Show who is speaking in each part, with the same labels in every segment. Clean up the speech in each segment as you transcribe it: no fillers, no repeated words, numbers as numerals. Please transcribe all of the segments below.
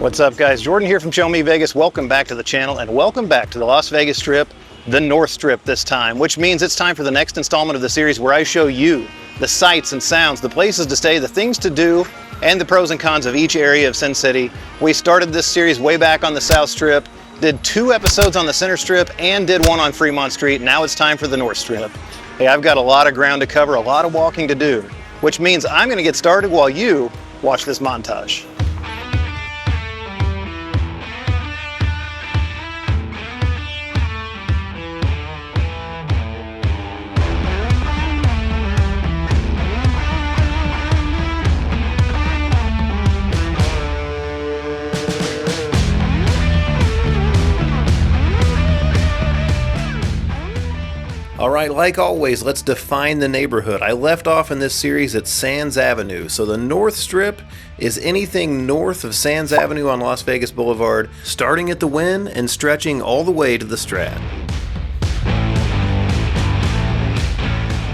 Speaker 1: What's up, guys? Jordan here from Show Me Vegas. Welcome back to the channel and welcome back to the Las Vegas Strip, the North Strip this time, which means it's time for the next installment of the series where I show you the sights and sounds, the places to stay, the things to do, and the pros and cons of each area of Sin City. We started this series way back on the South Strip, did 2 episodes on the Center Strip, and did 1 on Fremont Street. Now it's time for the North Strip. Hey, I've got a lot of ground to cover, a lot of walking to do, which means I'm going to get started while you watch this montage. All right, like always, let's define the neighborhood. I left off in this series at Sands Avenue. So the North Strip is anything north of Sands Avenue on Las Vegas Boulevard, starting at the Wynn and stretching all the way to the Strat.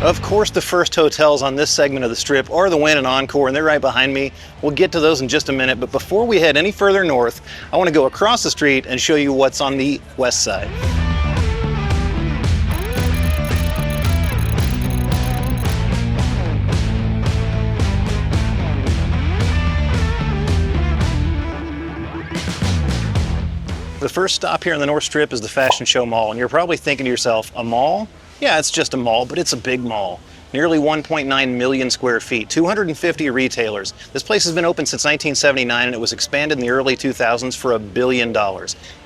Speaker 1: Of course, the first hotels on this segment of the Strip are the Wynn and Encore, and they're right behind me. We'll get to those in just a minute, but before we head any further north, I want to go across the street and show you what's on the west side. The first stop here in the North Strip is the Fashion Show Mall, and you're probably thinking to yourself, a mall? Yeah, it's just a mall, but it's a big mall. Nearly 1.9 million square feet, 250 retailers. This place has been open since 1979 and it was expanded in the early 2000s for $1 billion.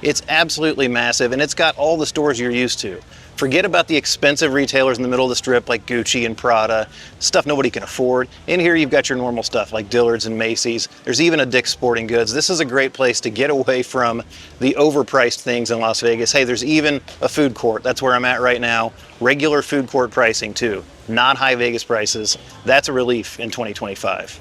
Speaker 1: It's absolutely massive and it's got all the stores you're used to. Forget about the expensive retailers in the middle of the Strip like Gucci and Prada, stuff nobody can afford. In here you've got your normal stuff like Dillard's and Macy's. There's even a Dick's Sporting Goods. This is a great place to get away from the overpriced things in Las Vegas. Hey, there's even a food court. That's where I'm at right now. Regular food court pricing too, not high Vegas prices. That's a relief in 2025.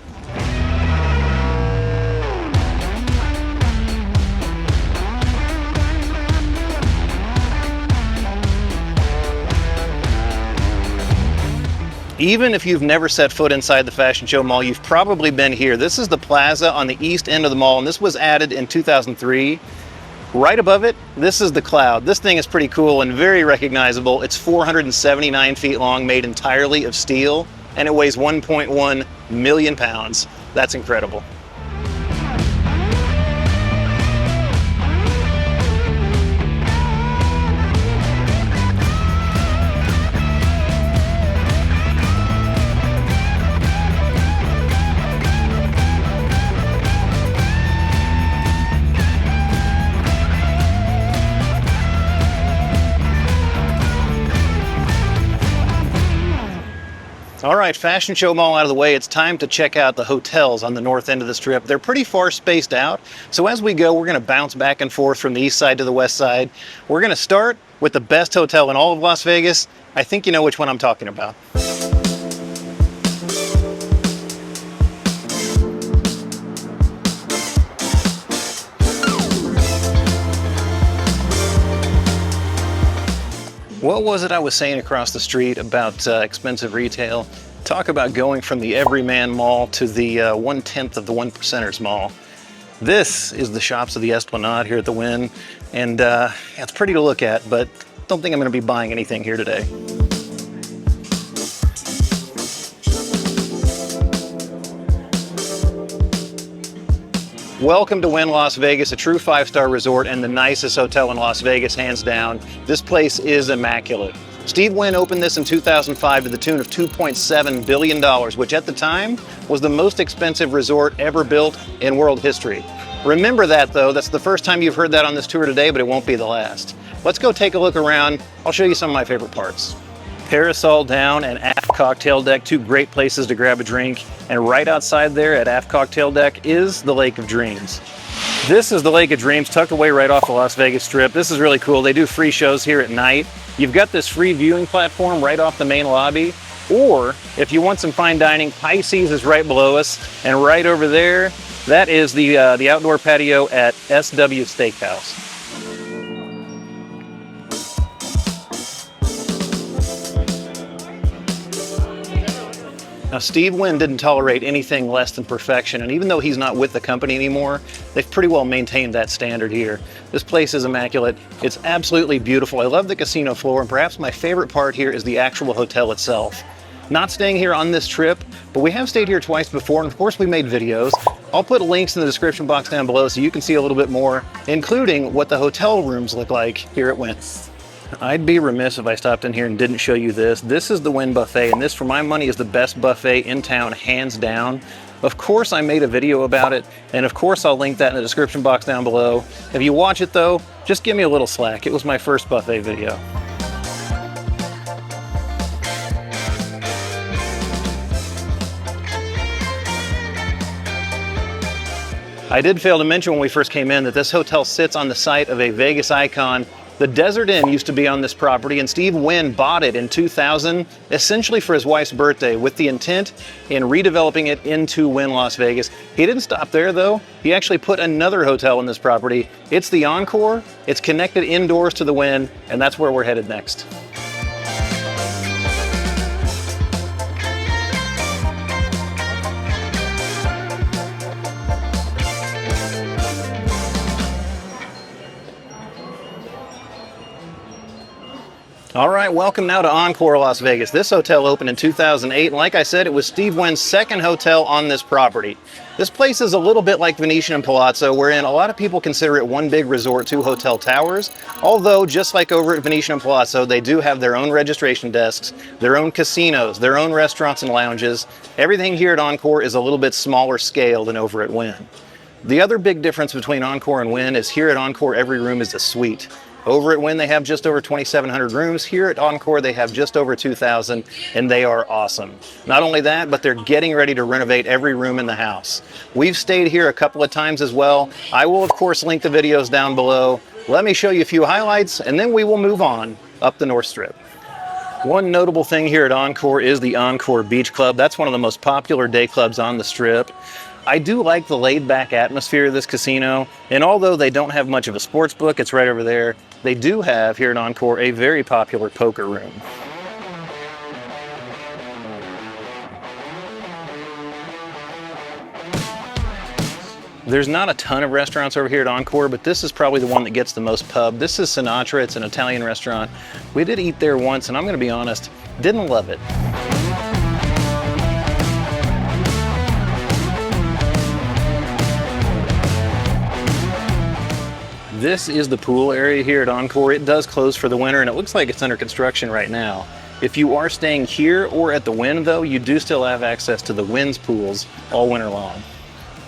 Speaker 1: Even if you've never set foot inside the Fashion Show Mall, you've probably been here. This is the plaza on the east end of the mall, and this was added in 2003. Right above it, this is the Cloud. This thing is pretty cool and very recognizable. It's 479 feet long, made entirely of steel, and it weighs 1.1 million pounds. That's incredible. All right, Fashion Show Mall out of the way, it's time to check out the hotels on the north end of the Strip. They're pretty far spaced out, so as we go, we're going to bounce back and forth from the east side to the west side. We're going to start with the best hotel in all of Las Vegas. I think you know which one I'm talking about. What was it I was saying across the street about expensive retail? Talk about going from the everyman mall to the 1/10 of the 1%ers mall. This is the shops of the Esplanade here at the Wynn, and it's pretty to look at, but don't think I'm going to be buying anything here today. Welcome to Wynn Las Vegas, a true 5-star resort and the nicest hotel in Las Vegas, hands down. This place is immaculate. Steve Wynn opened this in 2005 to the tune of $2.7 billion, which at the time was the most expensive resort ever built in world history. Remember that though, that's the first time you've heard that on this tour today, but it won't be the last. Let's go take a look around. I'll show you some of my favorite parts. Parasol Down and Aft Cocktail Deck, 2 great places to grab a drink. And right outside there at Aft Cocktail Deck is the Lake of Dreams. This is the Lake of Dreams, tucked away right off the Las Vegas Strip. This is really cool. They do free shows here at night. You've got this free viewing platform right off the main lobby. Or if you want some fine dining, Pisces is right below us. And right over there, that is the outdoor patio at SW Steakhouse. Now Steve Wynn didn't tolerate anything less than perfection, and even though he's not with the company anymore, they've pretty well maintained that standard here. This place is immaculate. It's absolutely beautiful. I love the casino floor, and perhaps my favorite part here is the actual hotel itself. Not staying here on this trip, but we have stayed here twice before, and of course we made videos. I'll put links in the description box down below so you can see a little bit more, including what the hotel rooms look like here at Wynn. I'd be remiss if I stopped in here and didn't show you this. This is the Wynn buffet, and this, for my money, is the best buffet in town, hands down. Of course I made a video about it, and of course I'll link that in the description box down below. If you watch it though, just give me a little slack. It was my first buffet video. I did fail to mention when we first came in that this hotel sits on the site of a Vegas icon. The Desert Inn used to be on this property, and Steve Wynn bought it in 2000, essentially for his wife's birthday, with the intent in redeveloping it into Wynn Las Vegas. He didn't stop there though. He actually put another hotel on this property. It's the Encore. It's connected indoors to the Wynn, and that's where we're headed next. All right, welcome now to Encore Las Vegas. This hotel opened in 2008, and like I said, it was Steve Wynn's second hotel on this property. This place is a little bit like Venetian and Palazzo, wherein a lot of people consider it one big resort, two hotel towers. Although, just like over at Venetian and Palazzo, they do have their own registration desks, their own casinos, their own restaurants and lounges. Everything here at Encore is a little bit smaller scale than over at Wynn. The other big difference between Encore and Wynn is here at Encore, every room is a suite. Over at Wynn, they have just over 2,700 rooms. Here at Encore, they have just over 2,000, and they are awesome. Not only that, but they're getting ready to renovate every room in the house. We've stayed here a couple of times as well. I will, of course, link the videos down below. Let me show you a few highlights, and then we will move on up the North Strip. One notable thing here at Encore is the Encore Beach Club. That's one of the most popular day clubs on the Strip. I do like the laid-back atmosphere of this casino, and although they don't have much of a sports book, it's right over there, they do have here at Encore a very popular poker room. There's not a ton of restaurants over here at Encore, but this is probably the one that gets the most pub. This is Sinatra. It's an Italian restaurant. We did eat there once, and I'm going to be honest, didn't love it. This is the pool area here at Encore. It does close for the winter, and it looks like it's under construction right now. If you are staying here or at the Wynn, though, you do still have access to the Wynn's pools all winter long.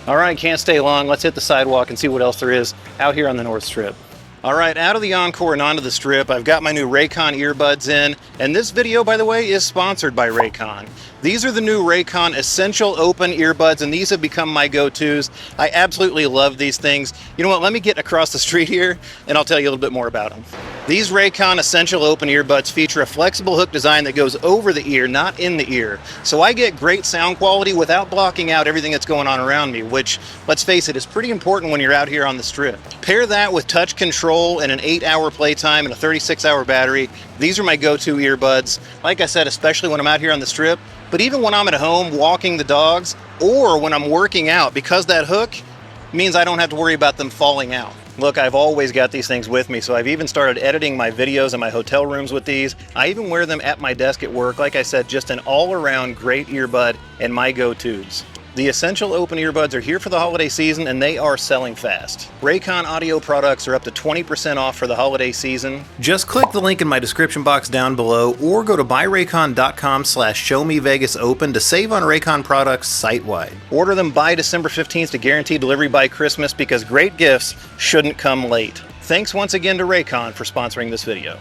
Speaker 1: All right, can't stay long. Let's hit the sidewalk and see what else there is out here on the North Strip. All right, out of the Encore and onto the Strip, I've got my new Raycon earbuds in, and this video, by the way, is sponsored by Raycon. These are the new Raycon Essential Open earbuds, and these have become my go-tos. I absolutely love these things. You know what, let me get across the street here, and I'll tell you a little bit more about them. These Raycon Essential Open earbuds feature a flexible hook design that goes over the ear, not in the ear. So I get great sound quality without blocking out everything that's going on around me, which, let's face it, is pretty important when you're out here on the Strip. Pair that with touch control and an 8-hour playtime and a 36-hour battery. These are my go-to earbuds. Like I said, especially when I'm out here on the Strip, but even when I'm at home walking the dogs or when I'm working out, because that hook means I don't have to worry about them falling out. Look, I've always got these things with me, so I've even started editing my videos in my hotel rooms with these. I even wear them at my desk at work. Like I said, just an all-around great earbud and my go-tos. The Essential Open earbuds are here for the holiday season, and they are selling fast. Raycon audio products are up to 20% off for the holiday season. Just click the link in my description box down below, or go to buyraycon.com/showmevegasopen to save on Raycon products site-wide. Order them by December 15th to guarantee delivery by Christmas, because great gifts shouldn't come late. Thanks once again to Raycon for sponsoring this video.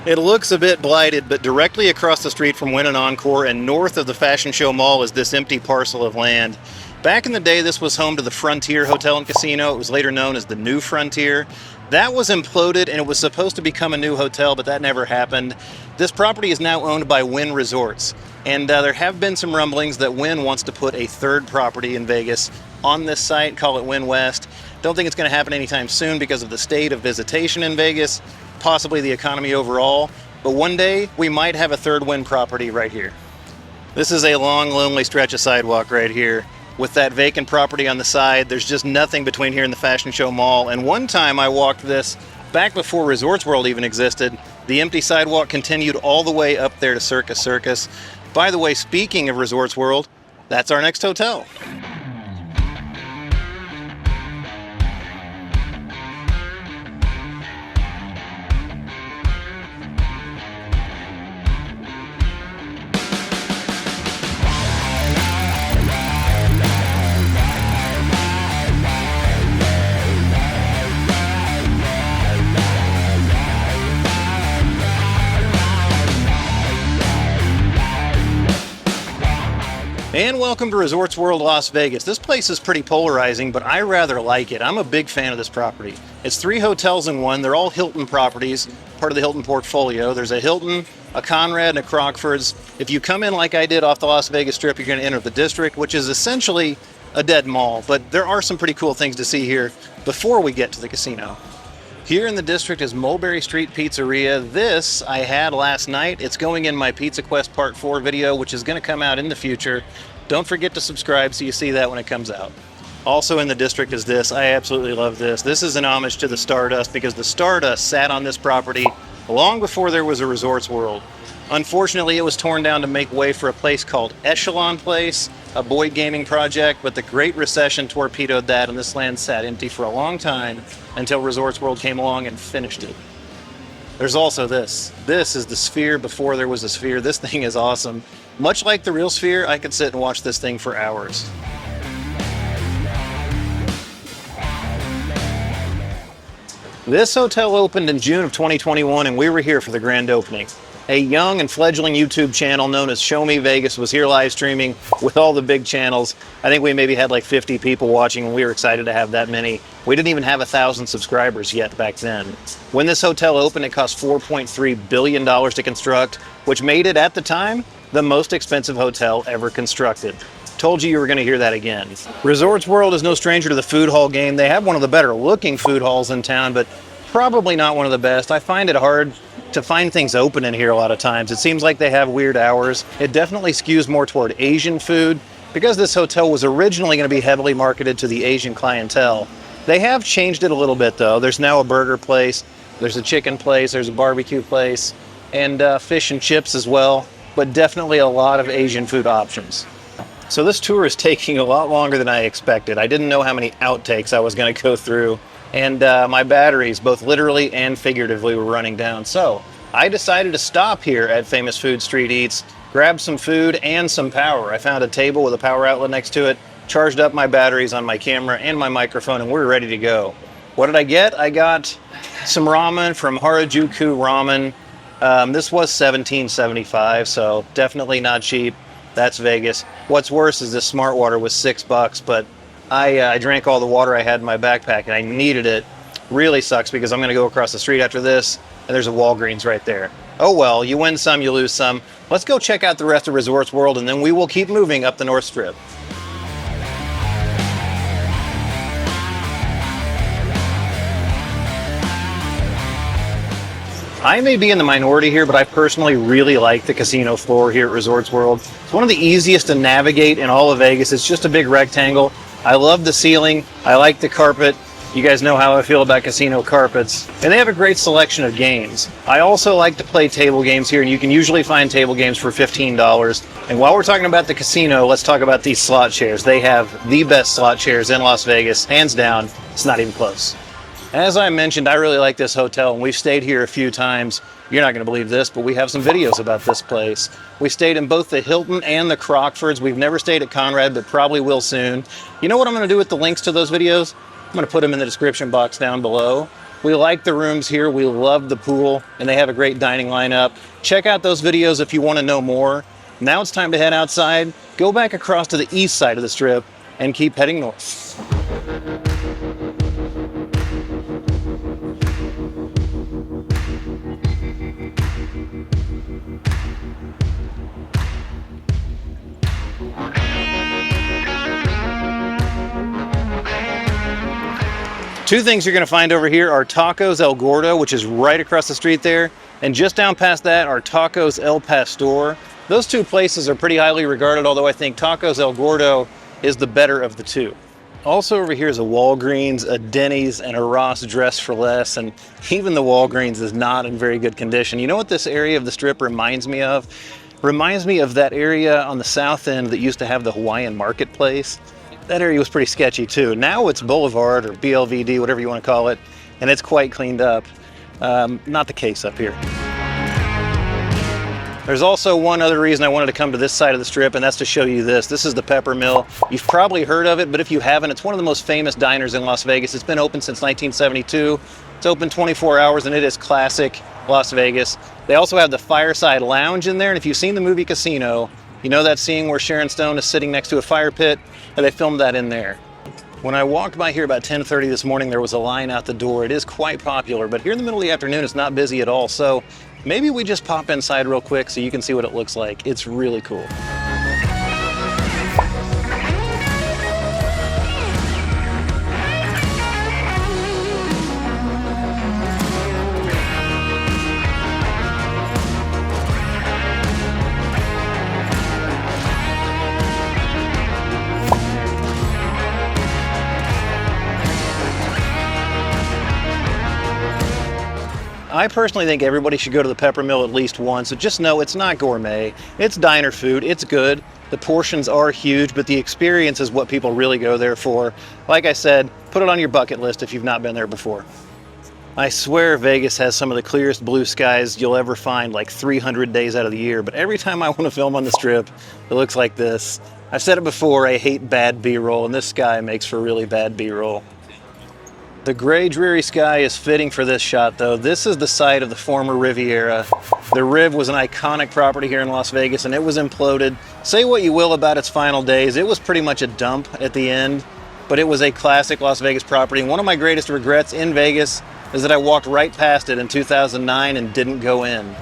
Speaker 1: It looks a bit blighted, but directly across the street from Wynn and Encore and north of the Fashion Show Mall is this empty parcel of land. Back in the day, this was home to the Frontier Hotel and Casino. It was later known as the New Frontier. That was imploded, and it was supposed to become a new hotel, but that never happened. This property is now owned by Wynn Resorts, and there have been some rumblings that Wynn wants to put a third property in Vegas on this site, call it Wynn West. Don't think it's going to happen anytime soon because of the state of visitation in Vegas, possibly the economy overall, but one day we might have a third Wynn property right here. This is a long, lonely stretch of sidewalk right here. With that vacant property on the side, there's just nothing between here and the Fashion Show Mall. And one time I walked this back before Resorts World even existed. The empty sidewalk continued all the way up there to Circus Circus. By the way, speaking of Resorts World, that's our next hotel. And welcome to Resorts World Las Vegas. This place is pretty polarizing, but I rather like it. I'm a big fan of this property. It's 3 hotels in one. They're all Hilton properties, part of the Hilton portfolio. There's a Hilton, a Conrad, and a Crockford's. If you come in like I did off the Las Vegas Strip, you're going to enter the district, which is essentially a dead mall. But there are some pretty cool things to see here before we get to the casino. Here in the district is Mulberry Street Pizzeria. This I had last night. It's going in my Pizza Quest Part 4 video, which is going to come out in the future. Don't forget to subscribe so you see that when it comes out. Also in the district is this. I absolutely love this. This is an homage to the Stardust because the Stardust sat on this property long before there was a Resorts World. Unfortunately, it was torn down to make way for a place called Echelon Place, a Boyd Gaming project, but the Great Recession torpedoed that and this land sat empty for a long time until Resorts World came along and finished it. There's also this. This is the Sphere before there was a Sphere. This thing is awesome. Much like the real Sphere, I could sit and watch this thing for hours. This hotel opened in June of 2021 and we were here for the grand opening. A young and fledgling YouTube channel known as Show Me Vegas was here live streaming with all the big channels. I think we maybe had like 50 people watching and we were excited to have that many. We didn't even have 1,000 subscribers yet back then. When this hotel opened, it cost $4.3 billion to construct, which made it at the time the most expensive hotel ever constructed. Told you were going to hear that again. Resorts World is no stranger to the food hall game. They have one of the better looking food halls in town, but probably not one of the best. I find it hard to find things open in here a lot of times. It seems like they have weird hours. It definitely skews more toward Asian food because this hotel was originally going to be heavily marketed to the Asian clientele. They have changed it a little bit though. There's now a burger place, there's a chicken place, there's a barbecue place, and fish and chips as well, but definitely a lot of Asian food options. So this tour is taking a lot longer than I expected. I didn't know how many outtakes I was going to go through. And my batteries, both literally and figuratively, were running down. So I decided to stop here at Famous Food Street Eats, grab some food and some power. I found a table with a power outlet next to it, charged up my batteries on my camera and my microphone, and we're ready to go. What did I get? I got some ramen from Harajuku Ramen. This was $17.75, so definitely not cheap. That's Vegas. What's worse is this Smart Water was $6, but I drank all the water I had in my backpack and I needed it. Really sucks because I'm going to go across the street after this and there's a Walgreens right there. Oh well, you win some, you lose some. Let's go check out the rest of Resorts World and then we will keep moving up the North Strip. I may be in the minority here, but I personally really like the casino floor here at Resorts World. It's one of the easiest to navigate in all of Vegas. It's just a big rectangle. I love the ceiling. I like the carpet. You guys know how I feel about casino carpets. And they have a great selection of games. I also like to play table games here, and you can usually find table games for $15. And while we're talking about the casino, let's talk about these slot chairs. They have the best slot chairs in Las Vegas, hands down. It's not even close. As I mentioned, I really like this hotel, and we've stayed here a few times. You're not going to believe this, but we have some videos about this place. We stayed in both the Hilton and the Crockford's. We've never stayed at Conrad, but probably will soon. You know what I'm going to do with the links to those videos? I'm going to put them in the description box down below. We like the rooms here. We love the pool, and they have a great dining lineup. Check out those videos if you want to know more. Now it's time to head outside, go back across to the east side of the Strip, and keep heading north. Two things you're going to find over here are Tacos El Gordo, which is right across the street there. And just down past that are Tacos El Pastor. Those two places are pretty highly regarded, although I think Tacos El Gordo is the better of the two. Also over here is a Walgreens, a Denny's, and a Ross Dress for Less, and even the Walgreens is not in very good condition. You know what this area of the Strip reminds me of? Reminds me of that area on the south end that used to have the Hawaiian Marketplace. That area was pretty sketchy too. Now it's Boulevard or BLVD, whatever you want to call it, and it's quite cleaned up. Not the case up here. There's also one other reason I wanted to come to this side of the Strip, and that's to show you this. This is the Peppermill. You've probably heard of it, but if you haven't, it's one of the most famous diners in Las Vegas. It's been open since 1972. It's open 24 hours, and it is classic Las Vegas. They also have the Fireside Lounge in there, and if you've seen the movie Casino, you know that scene where Sharon Stone is sitting next to a fire pit, and they filmed that in there. When I walked by here about 10:30 this morning, there was a line out the door. It is quite popular, but here in the middle of the afternoon, it's not busy at all. So maybe we just pop inside real quick so you can see what it looks like. It's really cool. I personally think everybody should go to the Peppermill at least once, so just know it's not gourmet. It's diner food, it's good. The portions are huge, but the experience is what people really go there for. Like I said, put it on your bucket list if you've not been there before. I swear Vegas has some of the clearest blue skies you'll ever find, like 300 days out of the year, but every time I want to film on the Strip, it looks like this. I've said it before, I hate bad B-roll, and this sky makes for really bad B-roll. The gray, dreary sky is fitting for this shot, though. This is the site of the former Riviera. The Riv was an iconic property here in Las Vegas, and it was imploded. Say what you will about its final days, it was pretty much a dump at the end, but it was a classic Las Vegas property. And one of my greatest regrets in Vegas is that I walked right past it in 2009 and didn't go in.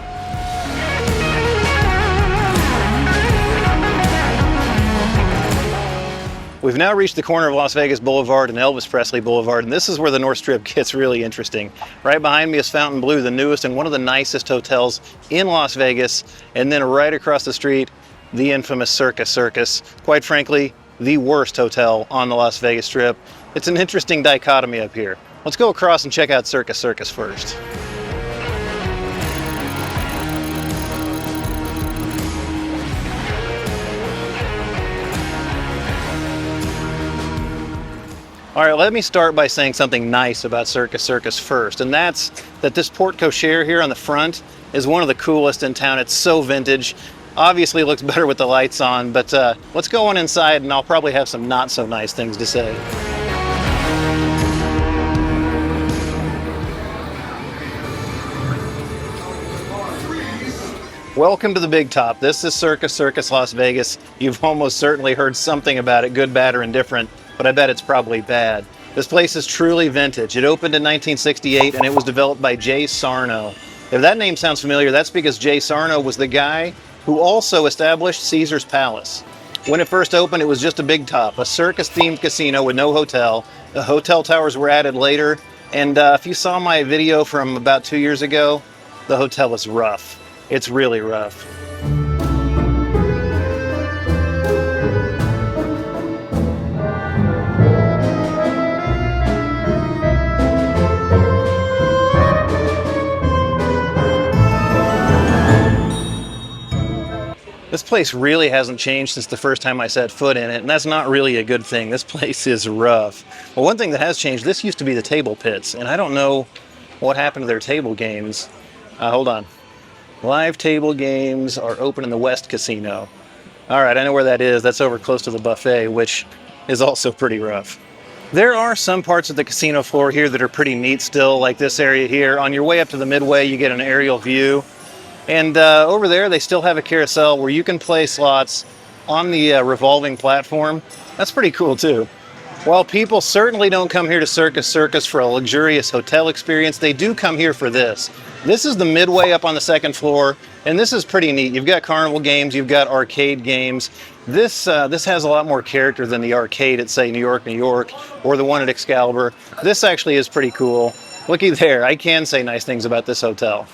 Speaker 1: We've now reached the corner of Las Vegas Boulevard and Elvis Presley Boulevard, and this is where the North Strip gets really interesting. Right behind me is Fontainebleau, the newest and one of the nicest hotels in Las Vegas, and then right across the street, the infamous Circus Circus. Quite frankly, the worst hotel on the Las Vegas Strip. It's an interesting dichotomy up here. Let's go across and check out Circus Circus first. All right, let me start by saying something nice about Circus Circus first, and that's that this porte cochere here on the front is one of the coolest in town. It's so vintage. Obviously, it looks better with the lights on, but let's go on inside, and I'll probably have some not so nice things to say. Welcome to the big top. This is Circus Circus Las Vegas. You've almost certainly heard something about it, good, bad, or indifferent, but I bet it's probably bad. This place is truly vintage. It opened in 1968 and it was developed by Jay Sarno. If that name sounds familiar, that's because Jay Sarno was the guy who also established Caesar's Palace. When it first opened, it was just a big top, a circus-themed casino with no hotel. The hotel towers were added later, and if you saw my video from about 2 years ago, the hotel is rough. It's really rough. This place really hasn't changed since the first time I set foot in it, and that's not really a good thing. This place is rough. Well, one thing that has changed, this used to be the table pits, and I don't know what happened to their table games. Hold on. Live table games are open in the West Casino. All right, I know where that is. That's over close to the buffet, which is also pretty rough. There are some parts of the casino floor here that are pretty neat still, like this area here. On your way up to the midway, you get an aerial view. And over there, they still have a carousel where you can play slots on the revolving platform. That's pretty cool, too. While people certainly don't come here to Circus Circus for a luxurious hotel experience, they do come here for this. This is the midway up on the second floor, and this is pretty neat. You've got carnival games, you've got arcade games. This has a lot more character than the arcade at, say, New York, New York, or the one at Excalibur. This actually is pretty cool. Looky there, I can say nice things about this hotel.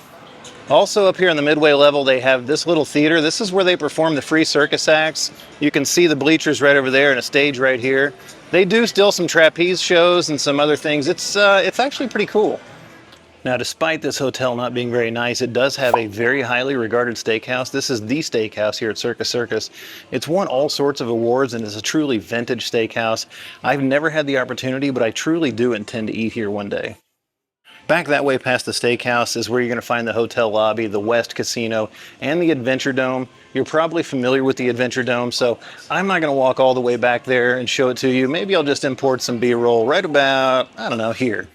Speaker 1: Also up here on the midway level, they have this little theater. This is where they perform the free circus acts. You can see the bleachers right over there and a stage right here. They do still some trapeze shows and some other things. It's actually pretty cool. Now, despite this hotel not being very nice, it does have a very highly regarded steakhouse. This is the steakhouse here at Circus Circus. It's won all sorts of awards and is a truly vintage steakhouse. I've never had the opportunity, but I truly do intend to eat here one day. Back that way past the steakhouse is where you're going to find the hotel lobby, the West Casino, and the Adventure Dome. You're probably familiar with the Adventure Dome, so I'm not going to walk all the way back there and show it to you. Maybe I'll just import some B-roll right about, I don't know, here.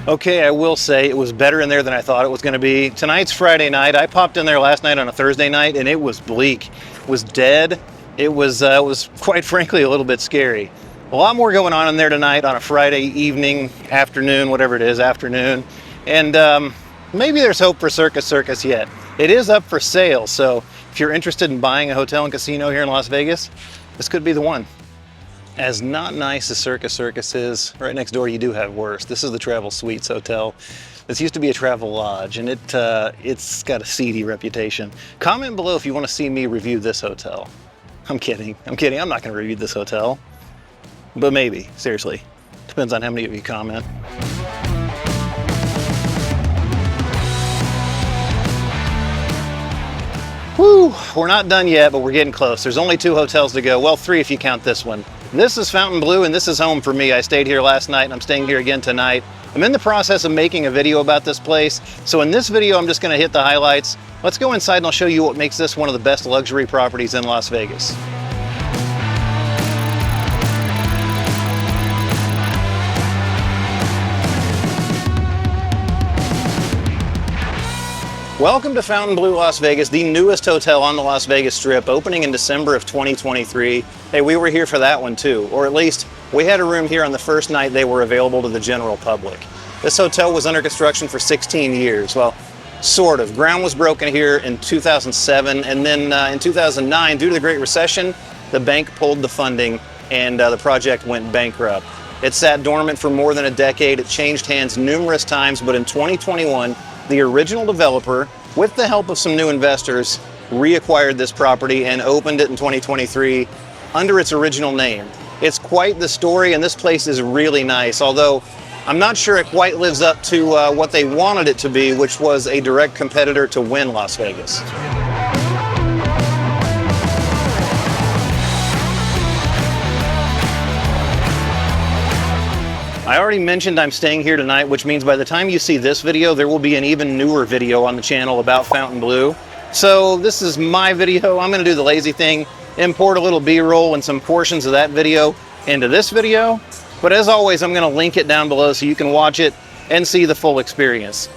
Speaker 1: Okay, I will say it was better in there than I thought it was going to be. Tonight's Friday night. I popped in there last night on a Thursday night, and it was bleak. It was dead. It was quite frankly a little bit scary. A lot more going on in there tonight on a Friday evening, afternoon, whatever it is, afternoon. And maybe there's hope for Circus Circus yet. It is up for sale, so if you're interested in buying a hotel and casino here in Las Vegas, this could be the one. As not nice as Circus Circus is, right next door you do have worse. This is the Travel Suites Hotel. This used to be a travel lodge, and it's got a seedy reputation. Comment below if you want to see me review this hotel. I'm kidding. I'm not going to review this hotel. But maybe, seriously. Depends on how many of you comment. Whew, we're not done yet, but we're getting close. There's only 2 hotels to go. Well, 3 if you count this one. This is Fontainebleau, and this is home for me. I stayed here last night, and I'm staying here again tonight. I'm in the process of making a video about this place. So in this video, I'm just gonna hit the highlights. Let's go inside and I'll show you what makes this one of the best luxury properties in Las Vegas. Welcome to Fontainebleau, Las Vegas, the newest hotel on the Las Vegas Strip, opening in December of 2023. Hey, we were here for that one too, or at least we had a room here on the first night they were available to the general public. This hotel was under construction for 16 years. Well, sort of. Ground was broken here in 2007, and then in 2009, due to the Great Recession, the bank pulled the funding and the project went bankrupt. It sat dormant for more than a decade. It changed hands numerous times, but in 2021, the original developer, with the help of some new investors, reacquired this property and opened it in 2023 under its original name. It's quite the story, and this place is really nice, although I'm not sure it quite lives up to what they wanted it to be, which was a direct competitor to Wynn Las Vegas. I already mentioned I'm staying here tonight, which means by the time you see this video, there will be an even newer video on the channel about Fontainebleau. So this is my video. I'm gonna do the lazy thing, import a little B-roll and some portions of that video into this video. But as always, I'm gonna link it down below so you can watch it and see the full experience.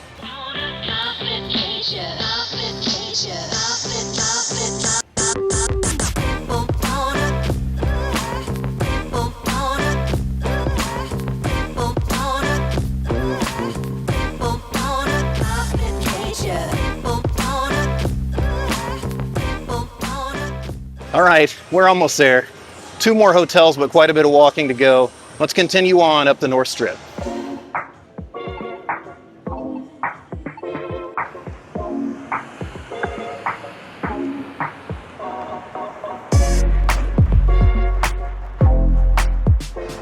Speaker 1: All right, we're almost there. 2 more hotels, but quite a bit of walking to go. Let's continue on up the North Strip.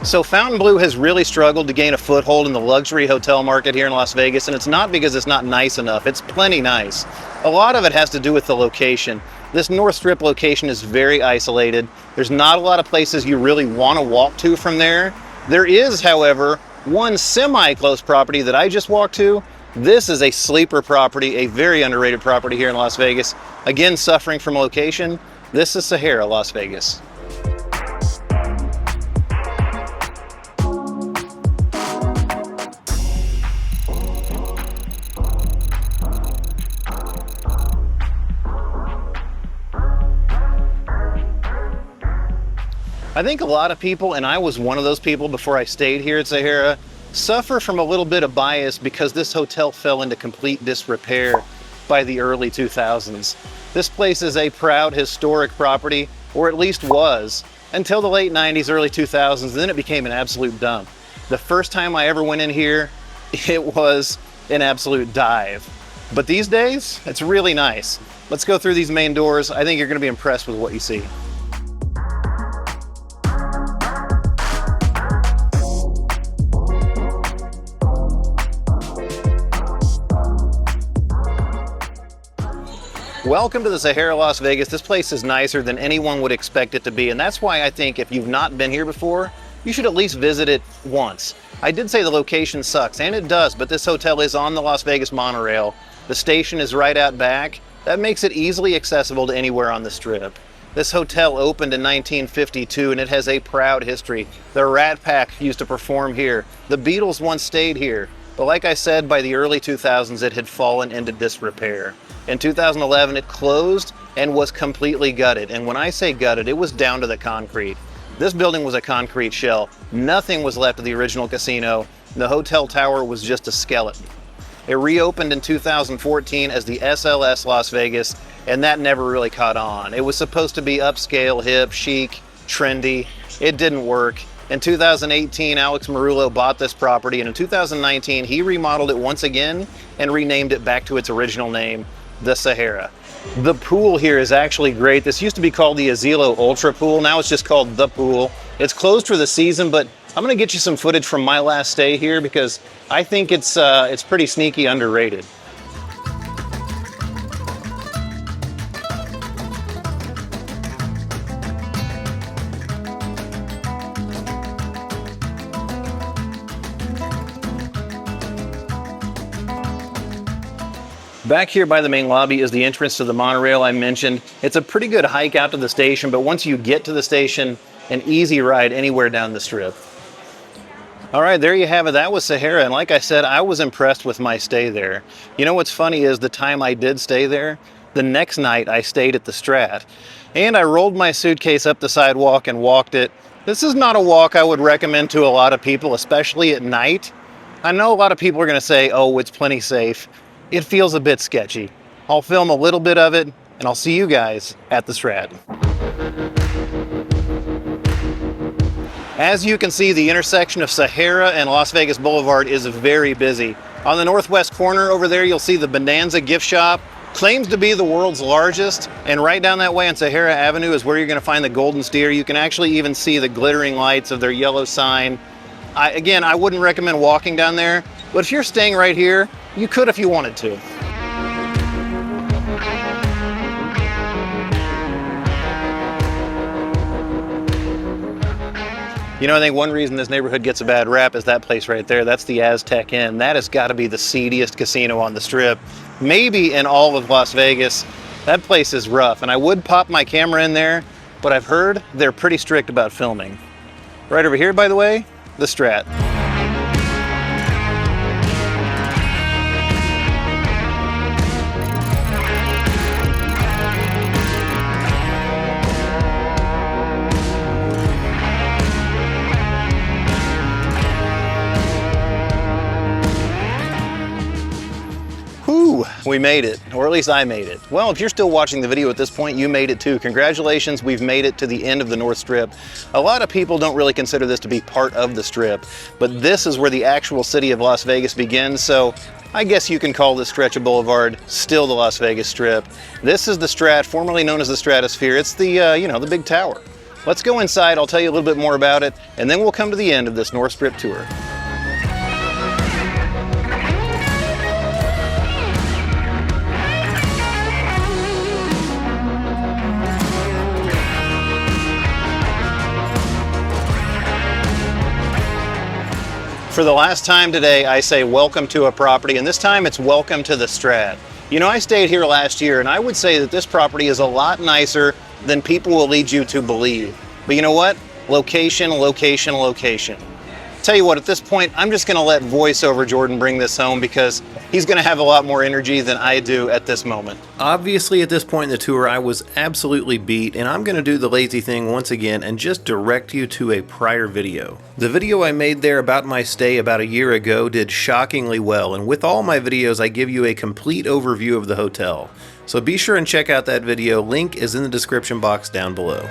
Speaker 1: So Fontainebleau has really struggled to gain a foothold in the luxury hotel market here in Las Vegas, and it's not because it's not nice enough. It's plenty nice. A lot of it has to do with the location. This North Strip location is very isolated. There's not a lot of places you really want to walk to from there. There is, however, one semi-close property that I just walked to. This is a sleeper property, a very underrated property here in Las Vegas. Again, suffering from location. This is Sahara Las Vegas. I think a lot of people, and I was one of those people before I stayed here at Sahara, suffer from a little bit of bias because this hotel fell into complete disrepair. by the early 2000s. This place is a proud historic property, or at least was, until the late 90s, early 2000s, and then it became an absolute dump. The first time I ever went in here, it was an absolute dive. But these days, it's really nice. Let's go through these main doors. I think you're going to be impressed with what you see. Welcome to the Sahara Las Vegas. This place is nicer than anyone would expect it to be, and that's why I think if you've not been here before, you should at least visit it once. I did say the location sucks, and it does, but this hotel is on the Las Vegas monorail. The station is right out back. That makes it easily accessible to anywhere on the Strip. This hotel opened in 1952, and it has a proud history. The Rat Pack used to perform here. The Beatles once stayed here. But like I said, by the early 2000s, it had fallen into disrepair. In 2011, it closed and was completely gutted. And when I say gutted, it was down to the concrete. This building was a concrete shell. Nothing was left of the original casino. The hotel tower was just a skeleton. It reopened in 2014 as the SLS Las Vegas, and that never really caught on. It was supposed to be upscale, hip, chic, trendy. It didn't work. In 2018, Alex Marullo bought this property, and in 2019, he remodeled it once again and renamed it back to its original name, the Sahara. The pool here is actually great. This used to be called the Asilo Ultra Pool. Now it's just called The Pool. It's closed for the season, but I'm gonna get you some footage from my last stay here because I think it's pretty sneaky underrated. Back here by the main lobby is the entrance to the monorail I mentioned. It's a pretty good hike out to the station, but once you get to the station, an easy ride anywhere down the Strip. All right, there you have it. That was Sahara, and like I said, I was impressed with my stay there. You know what's funny is the time I did stay there, the next night I stayed at the Strat, and I rolled my suitcase up the sidewalk and walked it. This is not a walk I would recommend to a lot of people, especially at night. I know a lot of people are gonna say, oh, it's plenty safe. It feels a bit sketchy. I'll film a little bit of it, and I'll see you guys at the Strat. As you can see, the intersection of Sahara and Las Vegas Boulevard is very busy. On the northwest corner over there, you'll see the Bonanza gift shop. Claims to be the world's largest, and right down that way on Sahara Avenue is where you're gonna find the Golden Steer. You can actually even see the glittering lights of their yellow sign. Again, I wouldn't recommend walking down there, but if you're staying right here, you could if you wanted to. You know, I think one reason this neighborhood gets a bad rap is that place right there. That's the Aztec Inn. That has got to be the seediest casino on the Strip, maybe in all of Las Vegas. That place is rough, and I would pop my camera in there, but I've heard they're pretty strict about filming. Right over here, by the way, the Strat. We made it, or at least I made it. Well, if you're still watching the video at this point, you made it too. Congratulations, we've made it to the end of the North Strip. A lot of people don't really consider this to be part of the Strip, but this is where the actual city of Las Vegas begins, so I guess you can call this stretch of boulevard still the Las Vegas Strip. This is the Strat, formerly known as the Stratosphere. It's the, you know, the big tower. Let's go inside, I'll tell you a little bit more about it, and then we'll come to the end of this North Strip tour. For the last time today, I say welcome to a property, and this time it's welcome to the Strat. You know, I stayed here last year, and I would say that this property is a lot nicer than people will lead you to believe. But you know what? Location, location, location. Tell you what, at this point, I'm just gonna let voiceover Jordan bring this home because he's gonna have a lot more energy than I do at this moment. Obviously, at this point in the tour, I was absolutely beat, and I'm gonna do the lazy thing once again and just direct you to a prior video. The video I made there about my stay about a year ago did shockingly well, and with all my videos, I give you a complete overview of the hotel. So be sure and check out that video. Link is in the description box down below.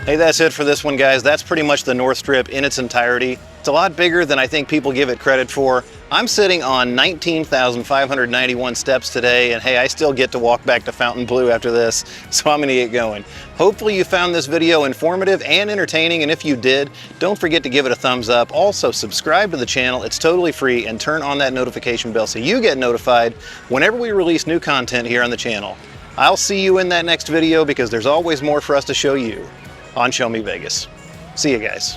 Speaker 1: Hey, that's it for this one, guys. That's pretty much the North Strip in its entirety. It's a lot bigger than I think people give it credit for. I'm sitting on 19,591 steps today, and hey, I still get to walk back to Fontainebleau after this, so I'm gonna get going. Hopefully you found this video informative and entertaining, and if you did, don't forget to give it a thumbs up. Also, subscribe to the channel. It's totally free, and turn on that notification bell so you get notified whenever we release new content here on the channel. I'll see you in that next video because there's always more for us to show you on Show Me Vegas. See you guys.